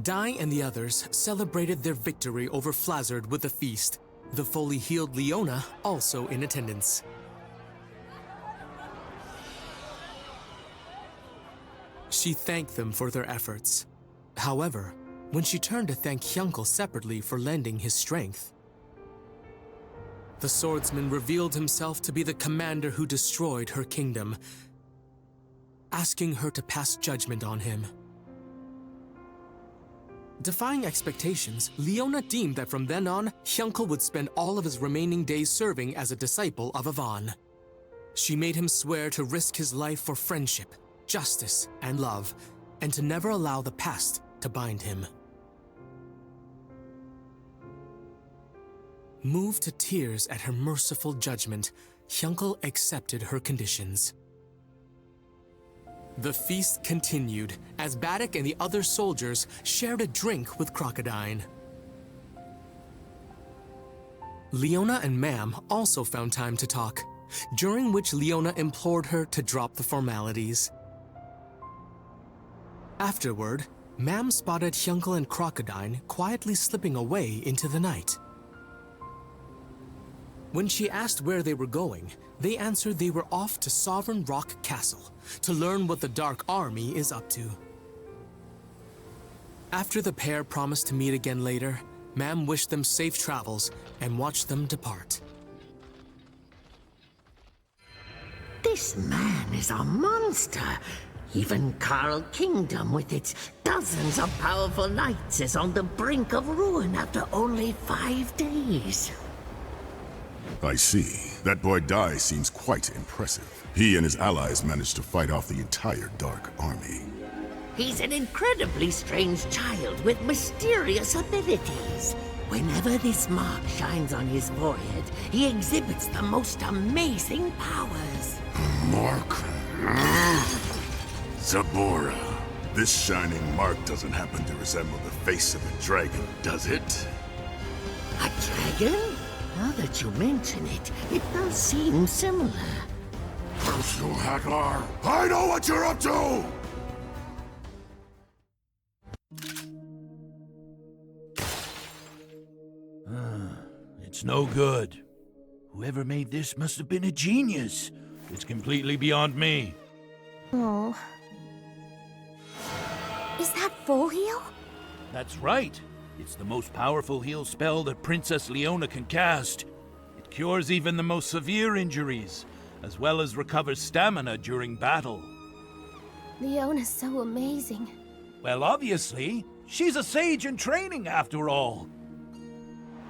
DAI and the others celebrated their victory over Flazzard with a feast, the fully healed Leona also in attendance. She thanked them for their efforts. However, when she turned to thank Hyunkel separately for lending his strength, the swordsman revealed himself to be the commander who destroyed her kingdom, asking her to pass judgment on him. Defying expectations, Leona deemed that from then on, Hyunkel would spend all of his remaining days serving as a disciple of Avan. She made him swear to risk his life for friendship, justice, and love, and to never allow the past to bind him. Moved to tears at her merciful judgment, Hyunkel accepted her conditions. The feast continued as Baddock and the other soldiers shared a drink with Crocodile. Leona and Mam also found time to talk, during which Leona implored her to drop the formalities. Afterward, Mam spotted Hyunkel and Crocodile quietly slipping away into the night. When she asked where they were going, they answered they were off to Sovereign Rock Castle to learn what the Dark Army is up to. After the pair promised to meet again later, Mam wished them safe travels and watched them depart. This man is a monster. Even Carl Kingdom, with its dozens of powerful knights, is on the brink of ruin after only 5 days. I see. That boy DAI seems quite impressive. He and his allies managed to fight off the entire Dark Army. He's an incredibly strange child with mysterious abilities. Whenever this mark shines on his forehead, he exhibits the most amazing powers. Mark? Zabora. This shining mark doesn't happen to resemble the face of a dragon, does it? A dragon? Now that you mention it, it does seem similar. Personal Hacklar, I know what you're up to! It's no good. Whoever made this must have been a genius. It's completely beyond me. Oh. Is that full heal? That's right. It's the most powerful heal spell that Princess Leona can cast. It cures even the most severe injuries, as well as recovers stamina during battle. Leona's so amazing. Well, obviously, she's a sage in training after all.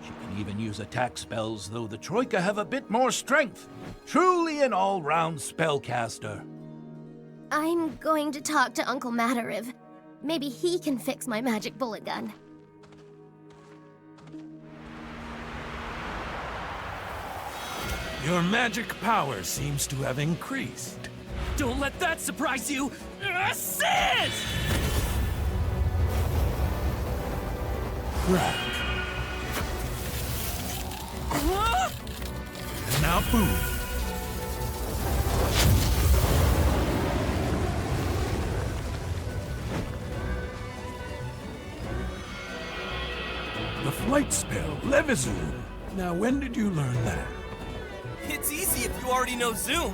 She can even use attack spells, though the Troika have a bit more strength. Truly an all-round spellcaster. I'm going to talk to Uncle Matariv. Maybe he can fix my magic bullet gun. Your magic power seems to have increased. Don't let that surprise you! Assist! Crack. And now boom. The flight spell, Levizoom. Now when did you learn that? It's easy if you already know Zoom.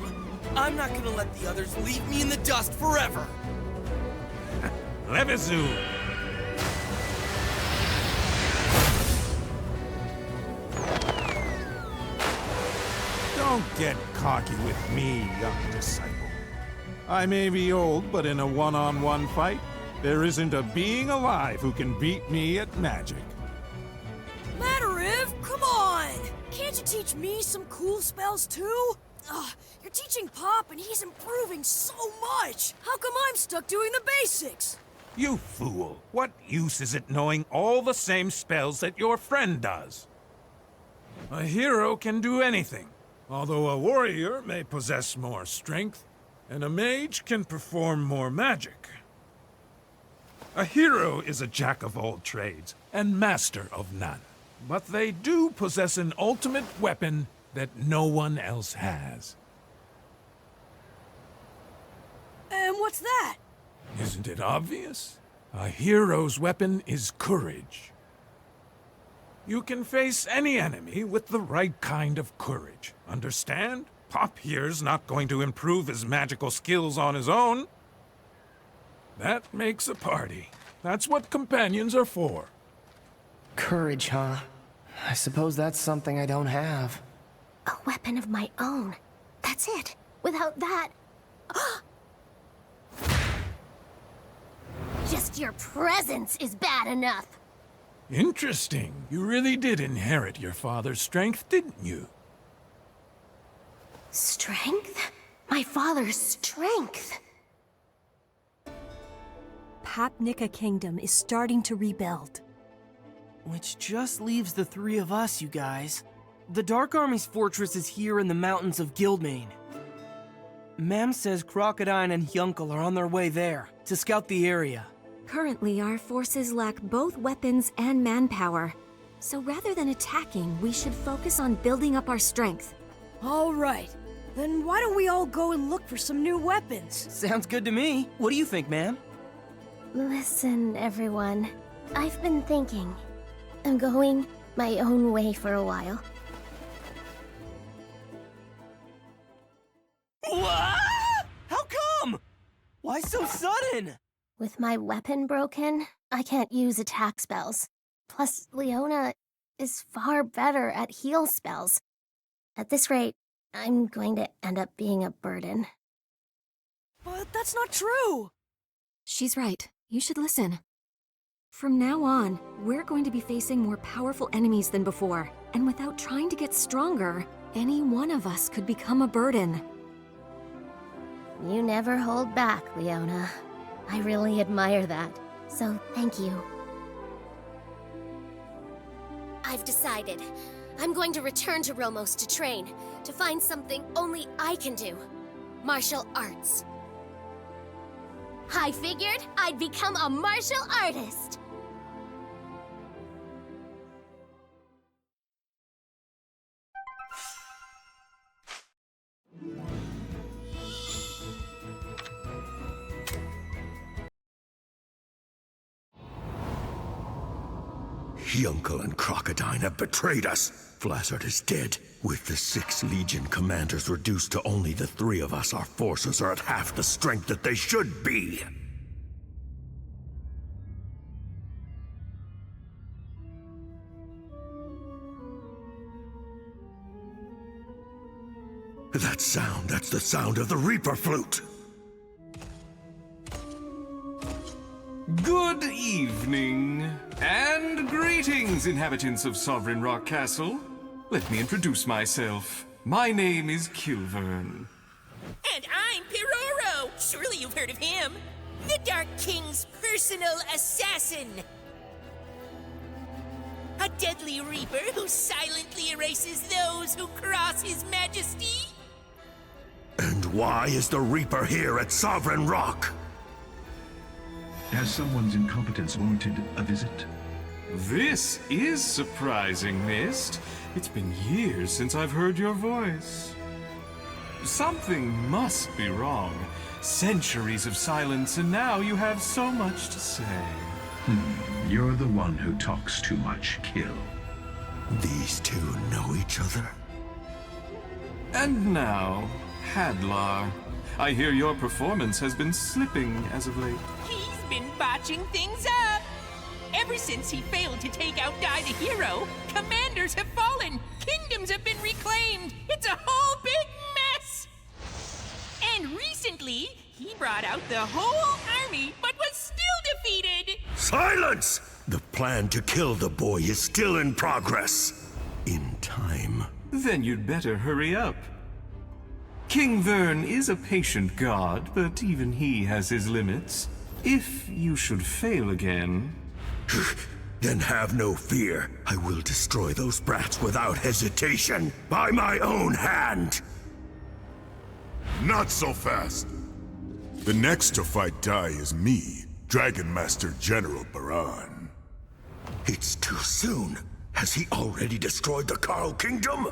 I'm not gonna let the others leave me in the dust forever. Levizoom. Don't get cocky with me, young disciple. I may be old, but in a one-on-one fight, there isn't a being alive who can beat me at magic. Matariv, come on! Can't you teach me some cool spells too? You're teaching Pop and he's improving so much! How come I'm stuck doing the basics? You fool! What use is it knowing all the same spells that your friend does? A hero can do anything, although a warrior may possess more strength, and a mage can perform more magic. A hero is a jack of all trades and master of none. But they do possess an ultimate weapon that no one else has. And what's that? Isn't it obvious? A hero's weapon is courage. You can face any enemy with the right kind of courage. Understand? Pop here's not going to improve his magical skills on his own. That makes a party. That's what companions are for. Courage, huh? I suppose that's something I don't have. A weapon of my own. That's it. Without that... Just your presence is bad enough. Interesting. You really did inherit your father's strength, didn't you? Strength? My father's strength. Papnica Kingdom is starting to rebuild. Which just leaves the three of us, you guys. The Dark Army's fortress is here in the mountains of Guildmane. Mam says Crocodile and Hyunkel are on their way there to scout the area. Currently, our forces lack both weapons and manpower. So rather than attacking, we should focus on building up our strength. All right. Then why don't we all go and look for some new weapons? Sounds good to me. What do you think, ma'am? Listen, everyone. I've been thinking. I'm going my own way for a while. What? How come? Why so sudden? With my weapon broken, I can't use attack spells. Plus, Leona is far better at heal spells. At this rate, I'm going to end up being a burden. But that's not true! She's right. You should listen. From now on, we're going to be facing more powerful enemies than before. And without trying to get stronger, any one of us could become a burden. You never hold back, Leona. I really admire that, so thank you. I've decided. I'm going to return to Romos to train, to find something only I can do. Martial arts. I figured I'd become a martial artist! Hyunkel and Crocodile have betrayed us. Flazzard is dead. With the 6 Legion commanders reduced to only the 3 of us, our forces are at half the strength that they should be. That sound, that's the sound of the Reaper flute. Good evening, and greetings, inhabitants of Sovereign Rock Castle. Let me introduce myself. My name is Kilvern. And I'm Piroro! Surely you've heard of him. The Dark King's personal assassin. A deadly reaper who silently erases those who cross his majesty. And why is the Reaper here at Sovereign Rock? Has someone's incompetence warranted a visit? This is surprising, Mist. It's been years since I've heard your voice. Something must be wrong. Centuries of silence, and now you have so much to say. You're the one who talks too much, Kill. These two know each other? And now, Hadlar. I hear your performance has been slipping as of late. He's been botching things up. Ever since he failed to take out DAI the hero, commanders have fallen, kingdoms have been reclaimed. It's a whole big mess. And recently, he brought out the whole army, but was still defeated. Silence! The plan to kill the boy is still in progress. In time. Then you'd better hurry up. King Vern is a patient god, but even he has his limits. If you should fail again... Then have no fear. I will destroy those brats without hesitation, by my own hand! Not so fast! The next to fight DAI is me, Dragon Master General Baran. It's too soon. Has he already destroyed the Carl Kingdom?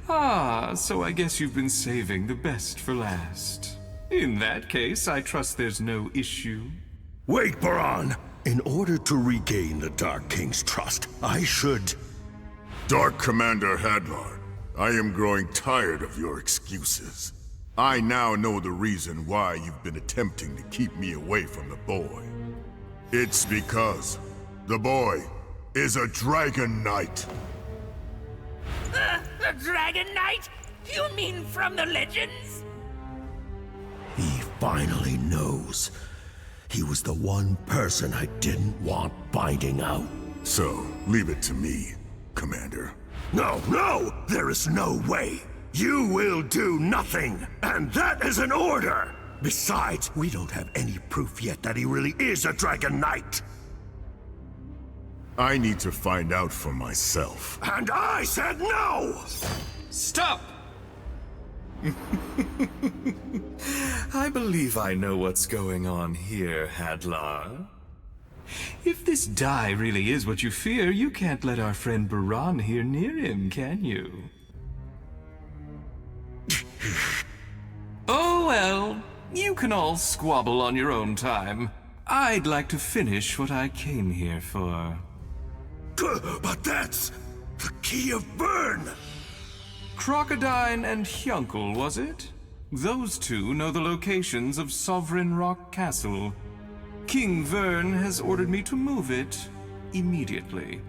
Ah, so I guess you've been saving the best for last. In that case, I trust there's no issue. Wait, Baran! In order to regain the Dark King's trust, I should... Dark Commander Hadlar, I am growing tired of your excuses. I now know the reason why you've been attempting to keep me away from the boy. It's because the boy is a Dragon Knight. The Dragon Knight? You mean from the legends? He finally knows. He was the one person I didn't want finding out. So, leave it to me, Commander. No, no! There is no way! You will do nothing! And that is an order! Besides, we don't have any proof yet that he really is a Dragon Knight! I need to find out for myself. And I said no! Stop! I believe I know what's going on here, Hadlar. If this DAI really is what you fear, you can't let our friend Baran here near him, can you? Oh well, you can all squabble on your own time. I'd like to finish what I came here for. But that's the Key of Vern! Crocodile and Hyuncle, was it? Those two know the locations of Sovereign Rock Castle. King Vern has ordered me to move it immediately.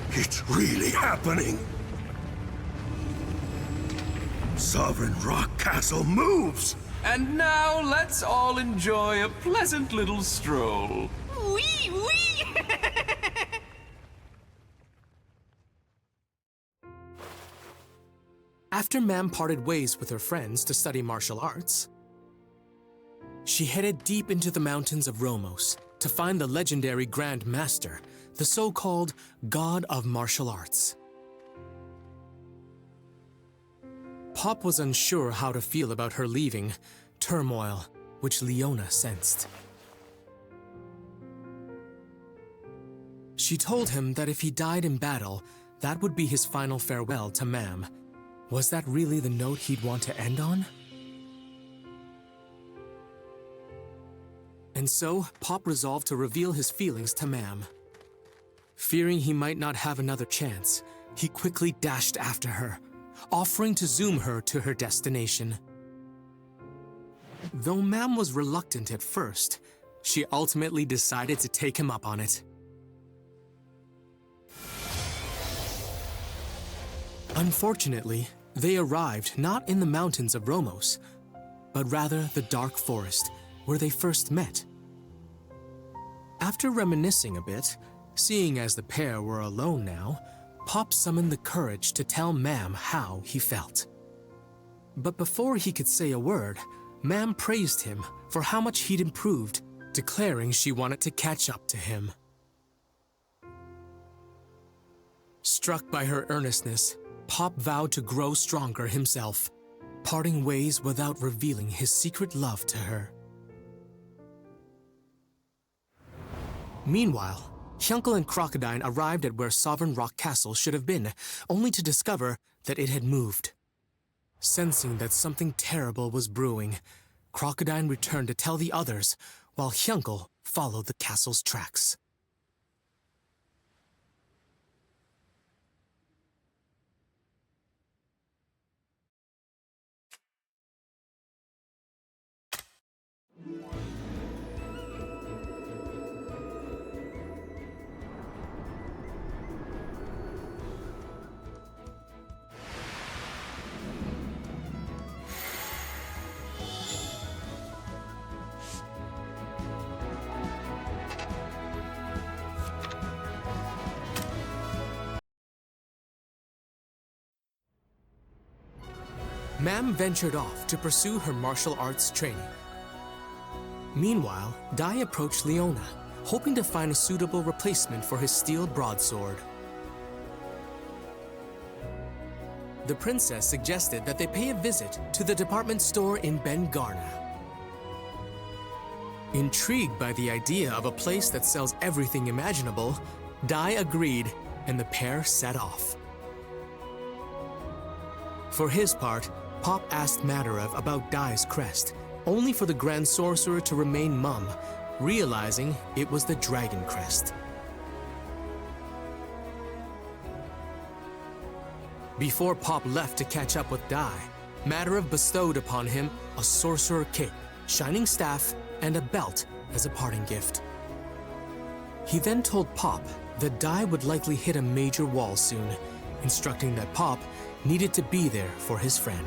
It's really happening! Sovereign Rock Castle moves! And now let's all enjoy a pleasant little stroll. Wee wee! After Mam parted ways with her friends to study martial arts, she headed deep into the mountains of Romos to find the legendary Grand Master, the so-called God of Martial Arts. Pop was unsure how to feel about her leaving, turmoil which Leona sensed. She told him that if he died in battle, that would be his final farewell to Mam. Was that really the note he'd want to end on? And so, Pop resolved to reveal his feelings to Mam. Fearing he might not have another chance, he quickly dashed after her, offering to zoom her to her destination. Though Mam was reluctant at first, she ultimately decided to take him up on it. Unfortunately, they arrived not in the mountains of Romos, but rather the dark forest where they first met. After reminiscing a bit, seeing as the pair were alone now, Pop summoned the courage to tell Mam how he felt. But before he could say a word, Mam praised him for how much he'd improved, declaring she wanted to catch up to him. Struck by her earnestness, Pop vowed to grow stronger himself, parting ways without revealing his secret love to her. Meanwhile, Hyuncle and Crocodile arrived at where Sovereign Rock Castle should have been, only to discover that it had moved. Sensing that something terrible was brewing, Crocodile returned to tell the others, while Hyuncle followed the castle's tracks. Mam ventured off to pursue her martial arts training. Meanwhile, Dai approached Leona, hoping to find a suitable replacement for his steel broadsword. The princess suggested that they pay a visit to the department store in Ben Garna. Intrigued by the idea of a place that sells everything imaginable, DAI agreed, and the pair set off. For his part, Pop asked Madarev about DAI's crest, only for the Grand Sorcerer to remain mum, realizing it was the Dragon Crest. Before Pop left to catch up with DAI, Madarev bestowed upon him a sorcerer cape, shining staff, and a belt as a parting gift. He then told Pop that DAI would likely hit a major wall soon, instructing that Pop needed to be there for his friend.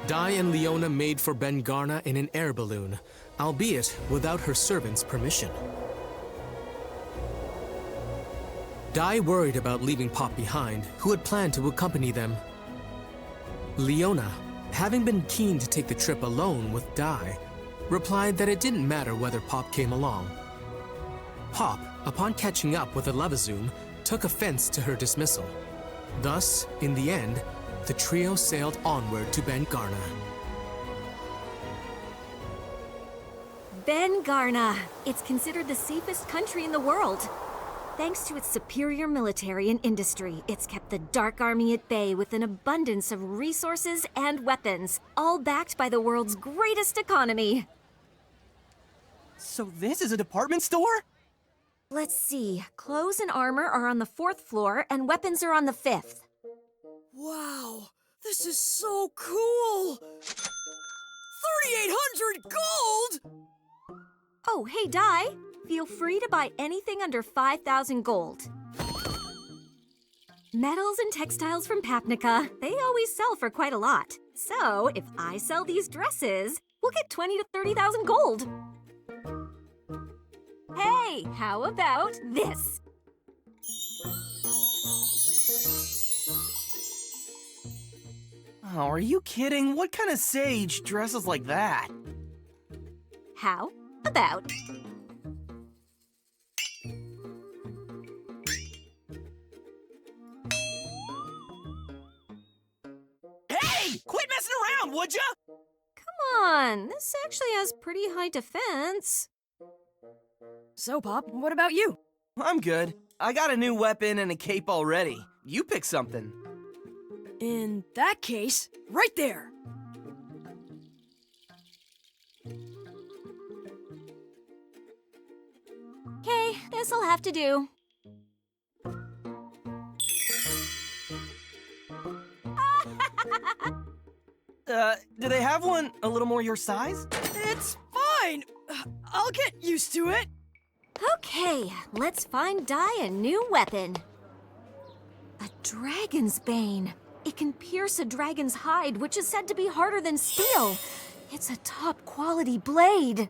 DAI and Leona made for Ben Garna in an air balloon, albeit without her servant's permission. DAI worried about leaving Pop behind, who had planned to accompany them. Leona, having been keen to take the trip alone with DAI, replied that it didn't matter whether Pop came along. Pop, upon catching up with the Levazoom, took offense to her dismissal. Thus, in the end, the trio sailed onward to Ben Garna. Ben Garna. It's considered the safest country in the world. Thanks to its superior military and industry, it's kept the Dark Army at bay with an abundance of resources and weapons, all backed by the world's greatest economy. So this is a department store? Let's see. Clothes and armor are on the 4th floor, and weapons are on the 5th. Wow, this is so cool! 3,800 gold! Oh, hey, DAI. Feel free to buy anything under 5,000 gold. Metals and textiles from Papnica, they always sell for quite a lot. So, if I sell these dresses, we'll get 20 to 30,000 gold. Hey, how about this? Oh, are you kidding? What kind of sage dresses like that? How about... Hey! Quit messing around, would ya? Come on, this actually has pretty high defense. So, Pop, what about you? I'm good. I got a new weapon and a cape already. You pick something. In that case, right there. Okay, this'll have to do. Do they have one a little more your size? It's fine. I'll get used to it. Okay, let's find DAI a new weapon. A dragon's bane. It can pierce a dragon's hide, which is said to be harder than steel. It's a top-quality blade.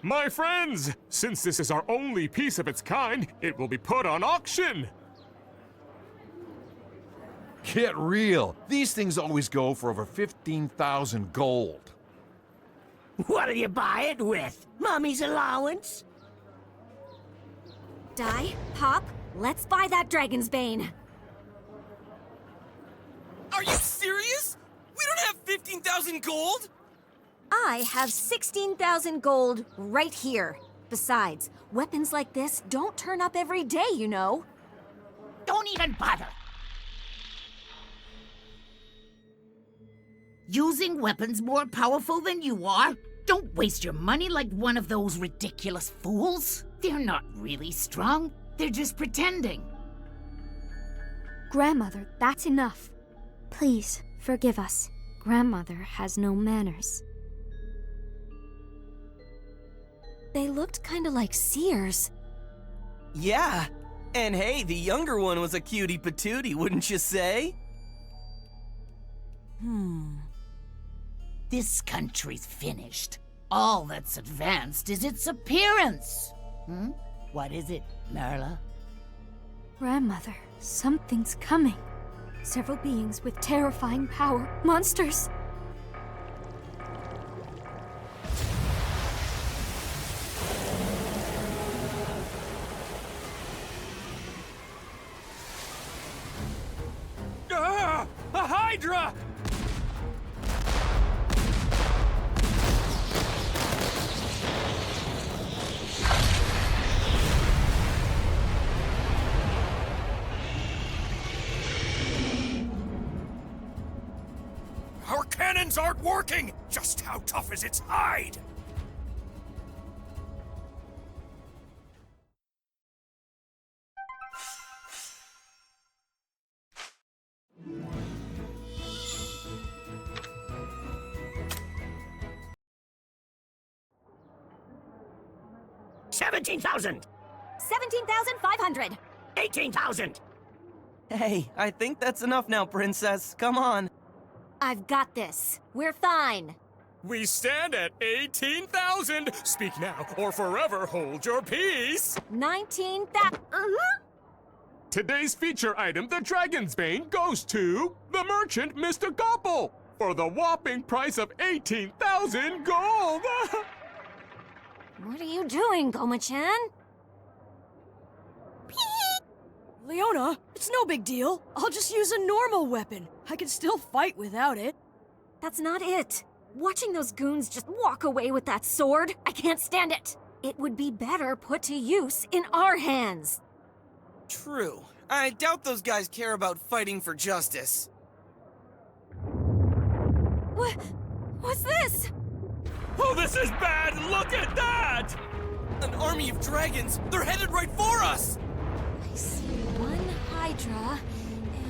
My friends, since this is our only piece of its kind, it will be put on auction. Get real. These things always go for over 15,000 gold. What'll you buy it with? Mommy's allowance? DAI, Pop, let's buy that dragon's bane. Are you serious? We don't have 15,000 gold? I have 16,000 gold right here. Besides, weapons like this don't turn up every day, you know. Don't even bother. Using weapons more powerful than you are? Don't waste your money like one of those ridiculous fools. They're not really strong. They're just pretending. Grandmother, that's enough. Please, forgive us. Grandmother has no manners. They looked kinda like seers. Yeah. And hey, the younger one was a cutie patootie, wouldn't you say? This country's finished. All that's advanced is its appearance. What is it, Merla? Grandmother, something's coming. Several beings with terrifying power. Monsters! Ah! A Hydra! weapons aren't working! Just how tough is its hide? $17,000! 17,500! 18,000! Hey, I think that's enough now, Princess. Come on. I've got this. We're fine. We stand at 18,000! Speak now, or forever hold your peace! 19,000. Today's feature item, the Dragon's Bane, goes to the merchant, Mr. Gopple, for the whopping price of 18,000 gold! What are you doing, Goma-chan? Leona, it's no big deal. I'll just use a normal weapon. I can still fight without it. That's not it. Watching those goons just walk away with that sword, I can't stand it. It would be better put to use in our hands. True. I doubt those guys care about fighting for justice. What's this? Oh, this is bad! Look at that! An army of dragons! They're headed right for us! I see one Hydra,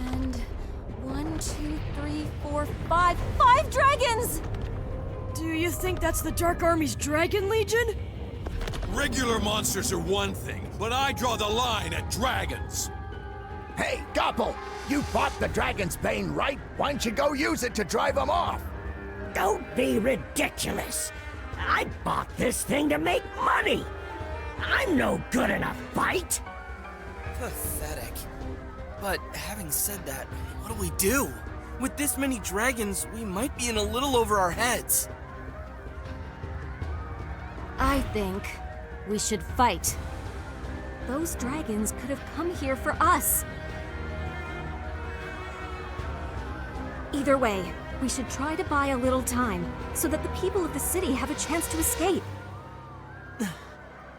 and 1, 2, 3, 4, 5 dragons! Do you think that's the Dark Army's Dragon Legion? Regular monsters are one thing, but I draw the line at dragons. Hey, Gopple! You bought the Dragon's Bane, right? Why don't you go use it to drive them off? Don't be ridiculous. I bought this thing to make money. I'm no good in a fight. Pathetic. But having said that, what do we do? With this many dragons, we might be in a little over our heads. I think we should fight. Those dragons could have come here for us. Either way, we should try to buy a little time, so that the people of the city have a chance to escape.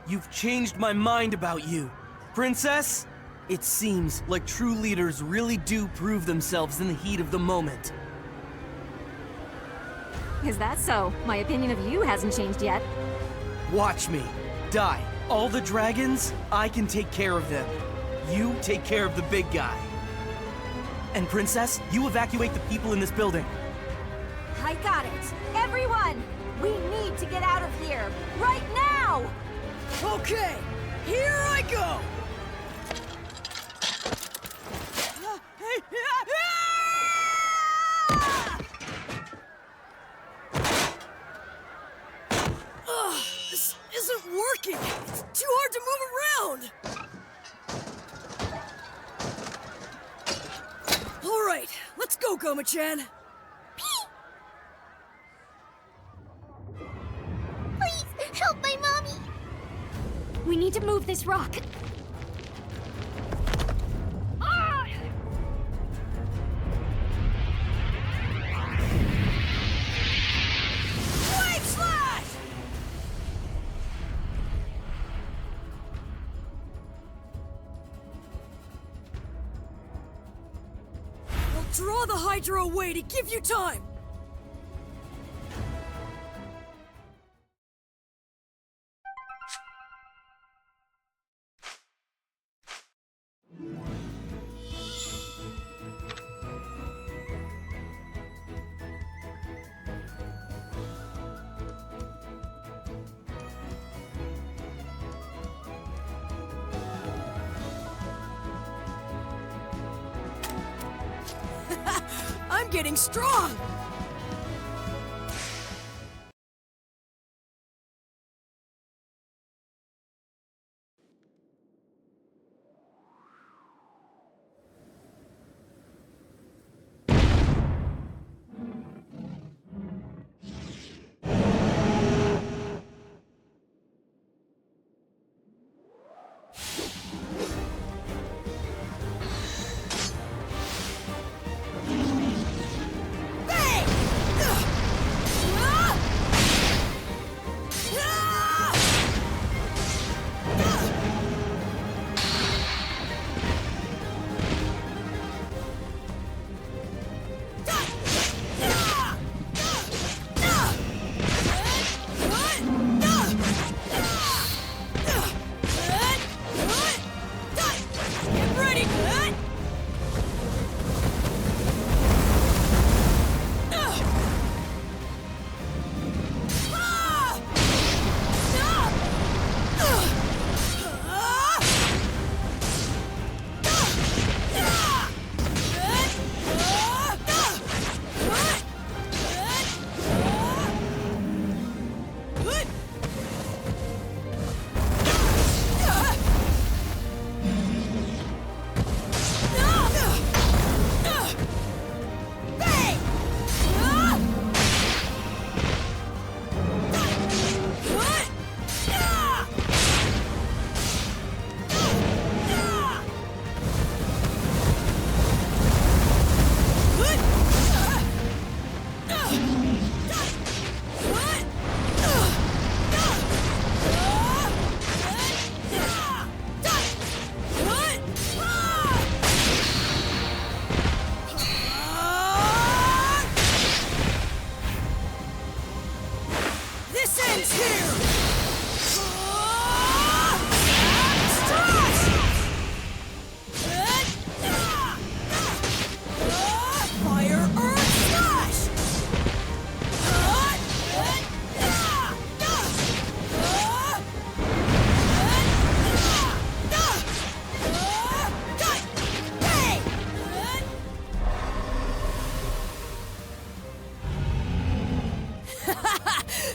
You've changed my mind about you. Princess, it seems like true leaders really do prove themselves in the heat of the moment. Is that so? My opinion of you hasn't changed yet. Watch me. DAI, all the dragons, I can take care of them. You take care of the big guy. And Princess, you evacuate the people in this building. I got it. Everyone, we need to get out of here, right now! Okay, here I go! Ugh, this isn't working! It's too hard to move around! Alright, let's go, Goma-chan! Please, help my mommy! We need to move this rock. Wave slash! I'll draw the Hydra away to give you time! I'm getting strong!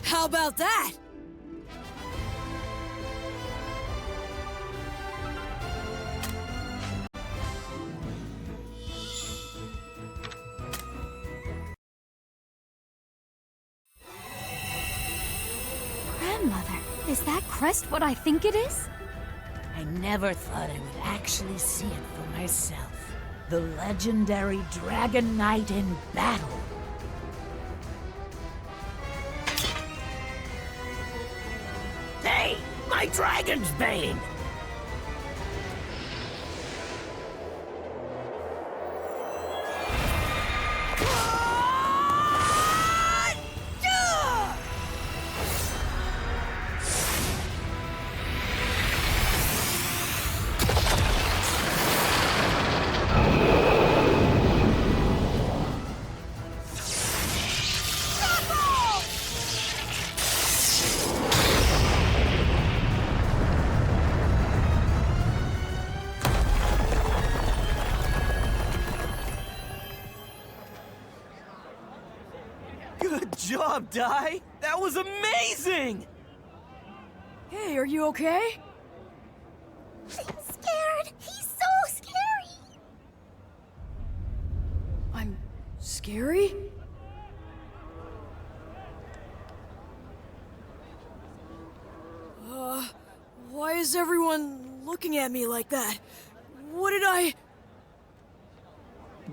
How about that? Grandmother, is that crest what I think it is? I never thought I would actually see it for myself. The legendary Dragon Knight in battle. Hey, my Dragon's Bane! Good job, DAI! That was amazing! Hey, are you okay? I'm scared! He's so scary! I'm scary? Why is everyone looking at me like that? What did I...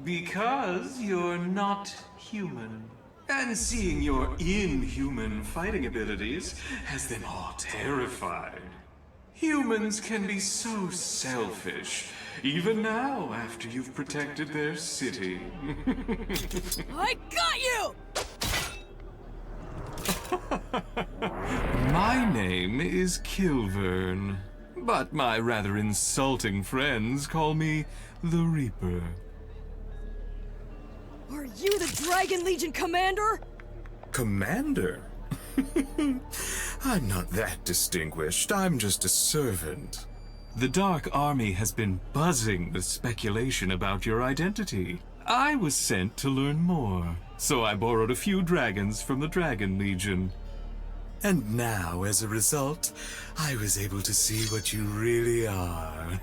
Because you're not human. And seeing your inhuman fighting abilities has them all terrified. Humans can be so selfish, even now after you've protected their city. I got you! My name is Kilvern, but my rather insulting friends call me the Reaper. Are you the Dragon Legion commander? Commander? I'm not that distinguished. I'm just a servant. The Dark Army has been buzzing with speculation about your identity. I was sent to learn more, so I borrowed a few dragons from the Dragon Legion. And now, as a result, I was able to see what you really are.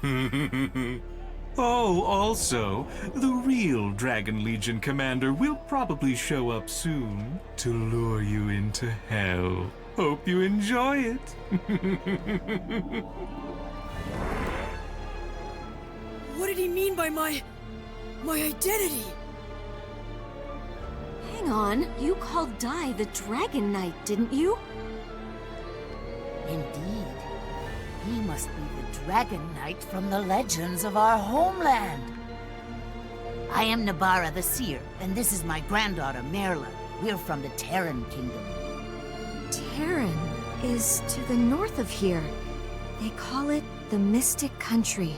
Oh, also, the real Dragon Legion commander will probably show up soon to lure you into hell. Hope you enjoy it. What did he mean by my identity? Hang on, you called DAI the Dragon Knight, didn't you? Indeed. He must be the Dragon Knight from the legends of our homeland. I am Nabara the Seer, and this is my granddaughter, Merla. We're from the Terran Kingdom. Terran is to the north of here. They call it the Mystic Country.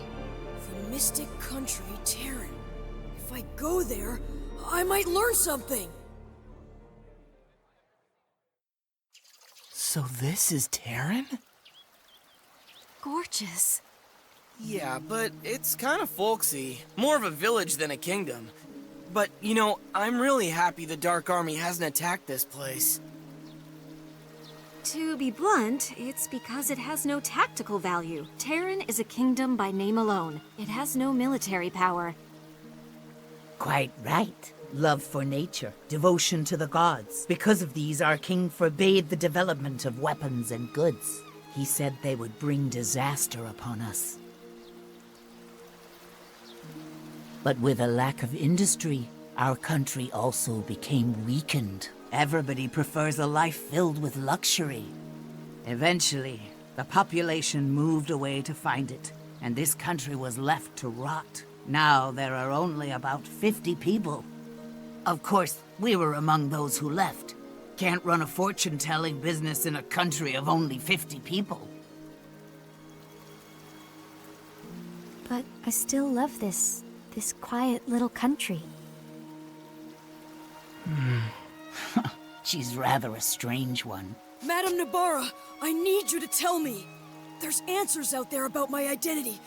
The Mystic Country, Terran. If I go there, I might learn something. So this is Terran? Gorgeous. Yeah, but it's kind of folksy. More of a village than a kingdom. But, you know, I'm really happy the Dark Army hasn't attacked this place. To be blunt, it's because it has no tactical value. Terran is a kingdom by name alone. It has no military power. Quite right. Love for nature, devotion to the gods. Because of these, our king forbade the development of weapons and goods. He said they would bring disaster upon us. But with a lack of industry, our country also became weakened. Everybody prefers a life filled with luxury. Eventually, the population moved away to find it, and this country was left to rot. Now there are only about 50 people. Of course, we were among those who left. Can't run a fortune-telling business in a country of only 50 people. But I still love this quiet little country. She's rather a strange one. Madame Nabara, I need you to tell me. There's answers out there about my identity,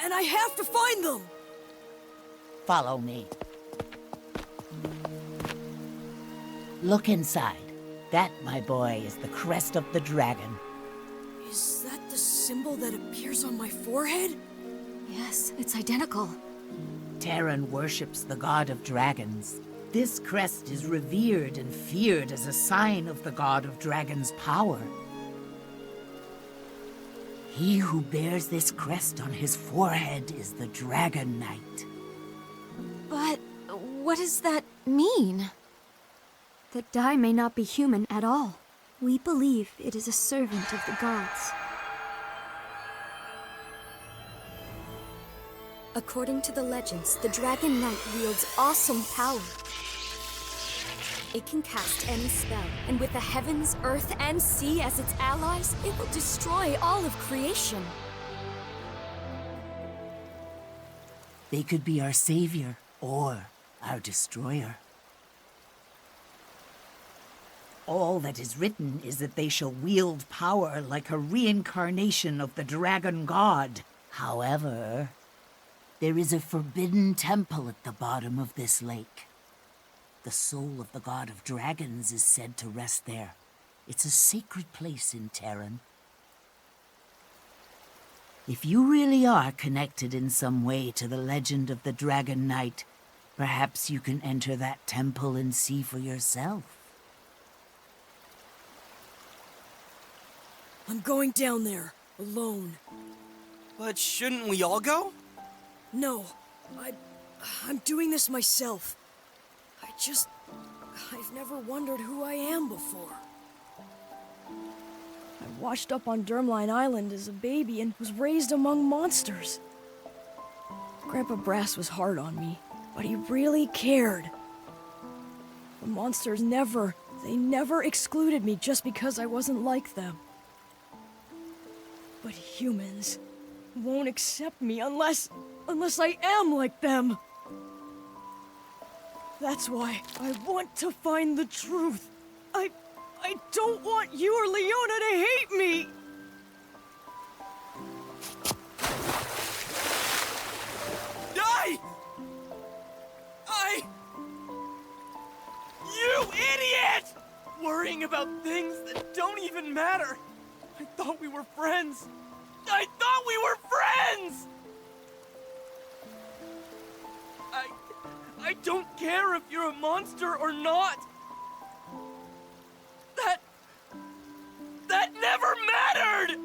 and I have to find them. Follow me. Look inside. That, my boy, is the crest of the dragon. Is that the symbol that appears on my forehead? Yes, it's identical. Terran worships the god of dragons. This crest is revered and feared as a sign of the god of dragons' power. He who bears this crest on his forehead is the Dragon Knight. But what does that mean? That DAI may not be human at all. We believe it is a servant of the gods. According to the legends, the Dragon Knight wields awesome power. It can cast any spell, and with the heavens, earth, and sea as its allies, it will destroy all of creation. They could be our savior or our destroyer. All that is written is that they shall wield power like a reincarnation of the dragon god. However, there is a forbidden temple at the bottom of this lake. The soul of the god of dragons is said to rest there. It's a sacred place in Terran. If you really are connected in some way to the legend of the Dragon Knight, perhaps you can enter that temple and see for yourself. I'm going down there, alone. But shouldn't we all go? No, I'm doing this myself. I've never wondered who I am before. I washed up on Dermline Island as a baby and was raised among monsters. Grandpa Brass was hard on me, but he really cared. The monsters never excluded me just because I wasn't like them. But humans won't accept me unless I am like them. That's why I want to find the truth. I don't want you or Leona to hate me! Die! You idiot! Worrying about things that don't even matter. I thought we were friends. I thought we were friends! I don't care if you're a monster or not. That never mattered!